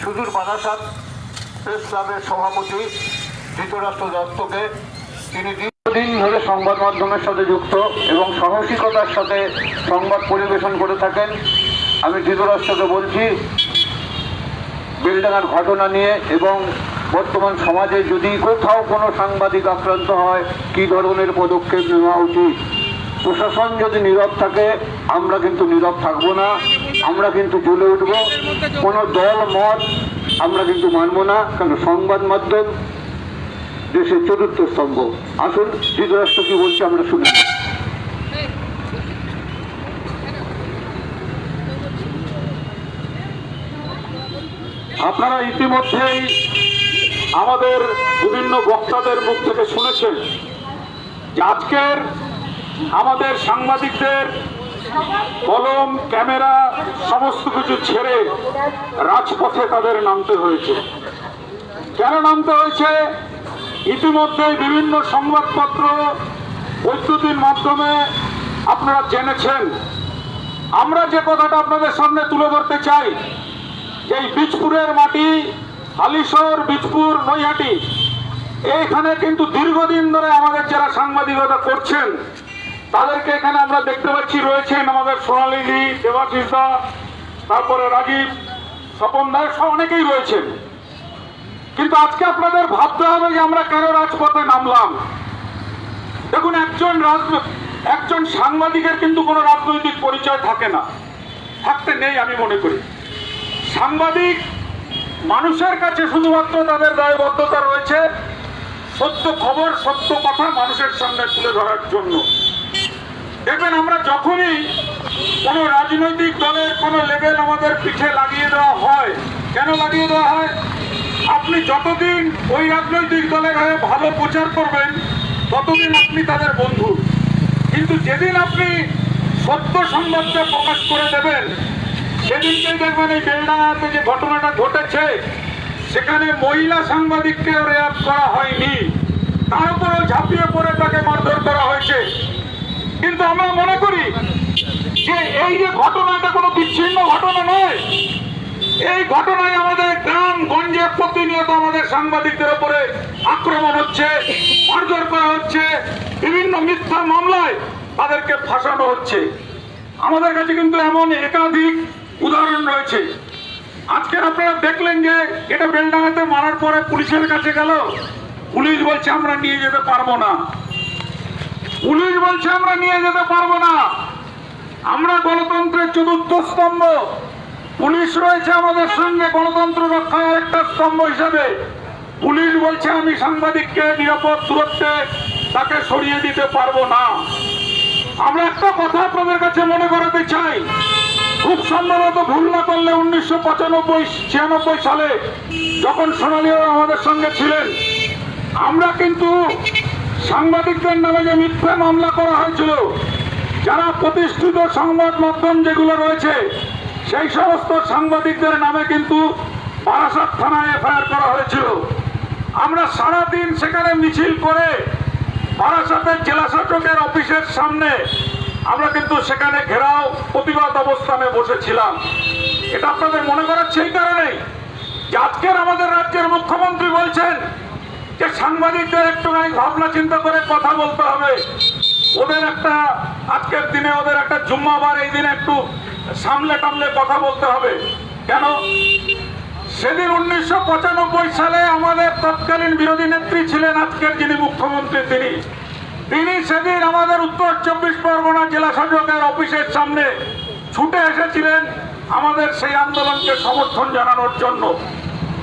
সুদূর বারাসাত প্রেস ক্লাবের সভাপতি ধৃতরাষ্ট্র দত্তকে, তিনি দীর্ঘদিন ধরে সংবাদ মাধ্যমের সাথে যুক্ত এবং সাহসিকতার সাথে সংবাদ পরিবেশন করে থাকেন। আমি ধৃতরাষ্ট্রকে বলছি, বেলডাঙ্গার ঘটনা নিয়ে এবং বর্তমান সমাজে যদি কোথাও কোনো সাংবাদিক আক্রান্ত হয় কী ধরনের পদক্ষেপ নেওয়া উচিত। প্রশাসন যদি নীরব থাকে, আমরা কিন্তু নীরব থাকবো না, আমরা কিন্তু জ্বলে উঠব। কোনো দল মত আমরা কিন্তু মানব না, কারণ সংবাদ মাধ্যম দেশের চতুর্থ স্তম্ভ। আসুন ধৃতরাষ্ট্র কি বলছে আমরা শুনি। আপনারা ইতিমধ্যেই আমাদের বিভিন্ন বক্তাদের মুখ থেকে শুনেছেন যে আজকের আমাদের সাংবাদিকদের কলম ক্যামেরা সমস্ত কিছু ছেড়ে রাজপথে তাদের নামতে হয়েছে। কেন নামতে হয়েছে? ইতিমধ্যেই বিভিন্ন সংবাদপত্র বৈদ্যুতিন মাধ্যমে আপনারা জেনেছেন। আমরা যে কথাটা আপনাদের সামনে তুলে ধরতে চাই, যে এই বীজপুরের মাটি, হালিশহর, বীজপুর, নৈহাটি, এইখানে কিন্তু দীর্ঘদিন ধরে আমাদের যারা সাংবাদিকতা করছেন তাদেরকে এখানে আমরা দেখতে পাচ্ছি রয়েছেন আমাদের সোনালী, দেবাশিস দা, তারপরে রাজীব, স্বপন দাস, অনেকেই রয়েছেন। কিন্তু আজকে আপনাদের ভাবতে হবে যে আমরা কেন রাজপথে নামলাম। দেখুন, একজন সাংবাদিকের কিন্তু কোনো রাজনৈতিক পরিচয় থাকে না, থাকতে নেই আমি মনে করি। সাংবাদিক মানুষের কাছে শুধুমাত্র তাদের দায়বদ্ধতা রয়েছে সত্য খবর, সত্য কথা মানুষের সামনে তুলে ধরার জন্য। দেখবেন, আমরা যখনই কোনো রাজনৈতিক দলের কোনো লেবেল আমাদের পিঠে লাগিয়ে দেওয়া হয়, কেন লাগিয়ে দেওয়া হয়? আপনি যতদিন ওই রাজনৈতিক দলের হয়ে ভালো প্রচার করবেন ততদিন আপনি তাদের বন্ধু। কিন্তু যেদিন আপনি সত্য সংবাদটা প্রকাশ করে দেবেন, সেদিনকেই দেখবেন এই বেলডাঙ্গাতে যে ঘটনাটা ঘটেছে সেখানে মহিলা সাংবাদিককে রেয়াত করা হয়নি, তার উপরেও ঝাঁপিয়ে পড়ে তাকে মারধর করা হয়েছে। কিন্তু আমরা মনে করি যে এই যে ঘটনাটা কোনো বিচ্ছিন্ন ঘটনা নয়। এই ঘটনায় আমাদের গ্রাম গঞ্জে প্রতিনিয়ত আমাদের সাংবাদিকদের উপরে আক্রমণ হচ্ছে, মারধর করা হচ্ছে, বিভিন্ন মিথ্যা মামলায় তাদেরকে ফাঁসানো হচ্ছে। আমাদের কাছে কিন্তু এমন একাধিক উদাহরণ রয়েছে। আজকে আপনারা দেখলেন যে এটা বেলডাঙ্গাতে মারার পরে পুলিশের কাছে গেল, পুলিশ বলছে আমরা নিয়ে যেতে পারবো না। পুলিশ বলছে আমরা নিয়ে যেতে পারবো না। আমরা গণতন্ত্রের চতুর্থ স্তম্ভ, পুলিশ রয়েছে আমাদের সঙ্গে গণতন্ত্র রক্ষার একটা স্তম্ভ হিসাবে। পুলিশ বলছে আমি সাংবাদিককে নিরাপদ দূরত্বে তাকে সরিয়ে দিতে পারবো না। আমরা একটা কথা আপনাদের কাছে মনে করাতে চাই, খুব সম্ভবত ভুল না করলে 1995-96 সালে যখন সোনালীও আমাদের সঙ্গে ছিলেন, আমরা কিন্তু সাংবাদিকদের নামে যে মিথ্যা মামলা করা হয়েছিল, যারা প্রতিষ্ঠিত সংবাদ মাধ্যম যেগুলো রয়েছে সেই সমস্ত সাংবাদিকদের নামে কিন্তু বারাসাত থানায় এফআইআর করা হয়েছিল। আমরা সারাদিন সেখানে মিছিল করে বারাসাতের জেলা শাসকের অফিসের সামনে আমরা কিন্তু সেখানে ঘেরাও প্রতিবাদ অবস্থানে বসেছিলাম। এটা আপনাদের মনে করাচ্ছে এই কারণেই যে আজকের আমাদের রাজ্যের মুখ্যমন্ত্রী বলছেন যে সাংবাদিকদের একটুখানি ভাবনা চিন্তা করে কথা বলতে হবে, ওদের একটা আজকের দিনে ওদের একটা জুম্মাবার, এই দিনে একটু সামলে টামলে কথা বলতে হবে। কেন? সেদিন 1995 সালে আমাদের তৎকালীন বিরোধী নেত্রী ছিলেন আজকের যিনি মুখ্যমন্ত্রী, তিনি সেদিন আমাদের উত্তর 24 পরগনা জেলা শাসকের অফিসের সামনে ছুটে এসেছিলেন আমাদের সেই আন্দোলনকে সমর্থন জানানোর জন্য।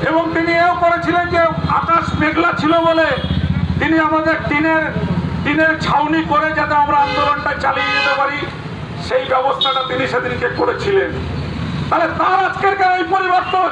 এবং তিনি এও করেছিলেন যে আকাশ মেঘলা ছিল বলে তিনি আমাদের টিনের ছাউনি করে যাতে আমরা আন্দোলনটা চালিয়ে যেতে পারি সেই ব্যবস্থাটা তিনি সেদিনকে করেছিলেন। তাহলে তার আজকের এই পরিবর্তন